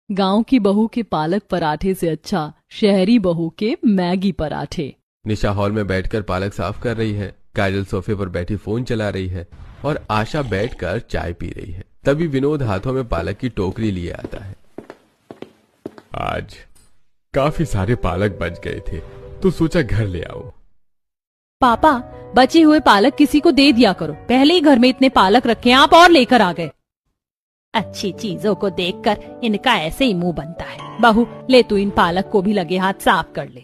गांव की बहू के पालक पराठे से अच्छा शहरी बहू के मैगी पराठे। निशा हॉल में बैठकर पालक साफ कर रही है। काजल सोफे पर बैठी फोन चला रही है और आशा बैठकर चाय पी रही है। तभी विनोद हाथों में पालक की टोकरी लिए आता है। आज काफी सारे पालक बच गए थे तो सोचा घर ले आओ। पापा, बचे हुए पालक किसी को दे दिया करो। पहले ही घर में इतने पालक रखे आप और लेकर आ गए। अच्छी चीजों को देखकर इनका ऐसे ही मुंह बनता है। बहू, ले तू इन पालक को भी लगे हाथ साफ कर ले।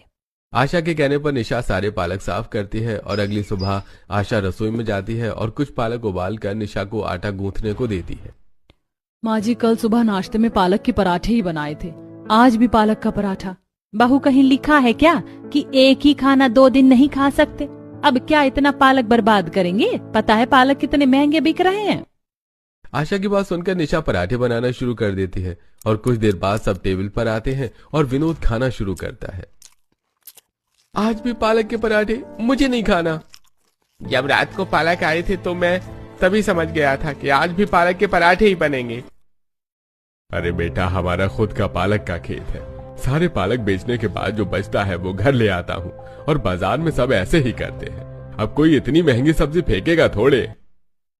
आशा के कहने पर निशा सारे पालक साफ करती है और अगली सुबह आशा रसोई में जाती है और कुछ पालक उबाल कर निशा को आटा गूंथने को देती है। माँ जी, कल सुबह नाश्ते में पालक के पराठे ही बनाए थे, आज भी पालक का पराठा। बहू, कहीं लिखा है क्या कि एक ही खाना 2 दिन नहीं खा सकते? अब क्या इतना पालक बर्बाद करेंगे? पता है पालक कितने महंगे बिक रहे हैं। आशा की बात सुनकर निशा पराठे बनाना शुरू कर देती है और कुछ देर बाद सब टेबल पर आते हैं और विनोद खाना शुरू करता है। आज भी पालक के पराठे, मुझे नहीं खाना। जब रात को पालक आए थे तो मैं तभी समझ गया था कि आज भी पालक के पराठे ही बनेंगे। अरे बेटा, हमारा खुद का पालक का खेत है। सारे पालक बेचने के बाद जो बचता है वो घर ले आता हूँ और बाजार में सब ऐसे ही करते हैं। अब कोई इतनी महंगी सब्जी फेंकेगा थोड़े।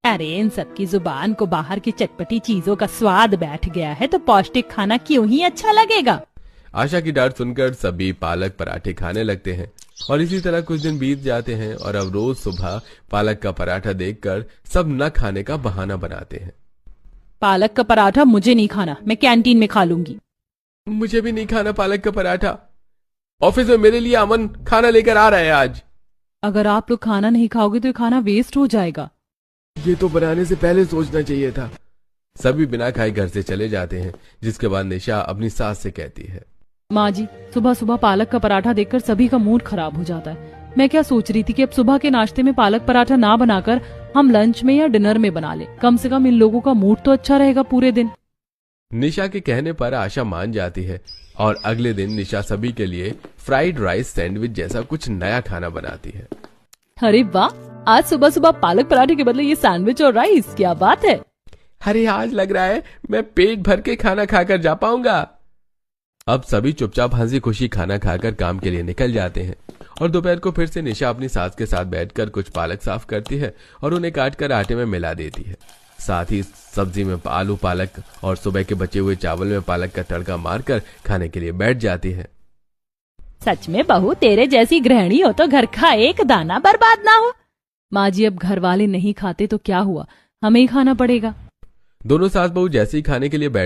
अरे इन सब की जुबान को बाहर की चटपटी चीजों का स्वाद बैठ गया है तो पौष्टिक खाना क्यों ही अच्छा लगेगा। आशा की डांट सुनकर सभी पालक पराठे खाने लगते हैं और इसी तरह कुछ दिन बीत जाते हैं और अब रोज सुबह पालक का पराठा देखकर सब न खाने का बहाना बनाते हैं। पालक का पराठा मुझे नहीं खाना, मैं कैंटीन में खा लूंगी। मुझे भी नहीं खाना पालक का पराठा। ऑफिस में मेरे लिए अमन खाना लेकर आ रहा है आज। अगर आप लोग खाना नहीं खाओगे तो ये खाना वेस्ट हो जाएगा। ये तो बनाने से पहले सोचना चाहिए था। सभी बिना खाए घर से चले जाते हैं, जिसके बाद निशा अपनी सास से कहती है, माँ जी, सुबह सुबह पालक का पराठा देखकर सभी का मूड खराब हो जाता है। मैं क्या सोच रही थी कि अब सुबह के नाश्ते में पालक पराठा ना बनाकर हम लंच में या डिनर में बना ले। कम से कम इन लोगों का मूड तो अच्छा रहेगा पूरे दिन। निशा के कहने पर आशा मान जाती है और अगले दिन निशा सभी के लिए फ्राइड राइस सैंडविच जैसा कुछ नया खाना बनाती है। अरे वाह, आज सुबह सुबह पालक पराठे के बदले ये सैंडविच और राइस, क्या बात है। अरे आज लग रहा है मैं पेट भर के खाना खाकर जा पाऊंगा। अब सभी चुपचाप हंसी खुशी खाना खाकर काम के लिए निकल जाते हैं और दोपहर को फिर से निशा अपनी सास के साथ बैठकर कुछ पालक साफ करती है और उन्हें काटकर आटे में मिला देती है। साथ ही सब्जी में आलू पालक और सुबह के बचे हुए चावल में पालक का तड़का मारकर खाने के लिए बैठ जाती है। सच में बहू, तेरे जैसी गृहिणी हो तो घर का एक दाना बर्बाद ना हो। माँ जी, अब घर वाले नहीं खाते तो क्या हुआ, हमें ही खाना पड़ेगा। दोनों सास बहू जैसे ही खाने के लिए बैठ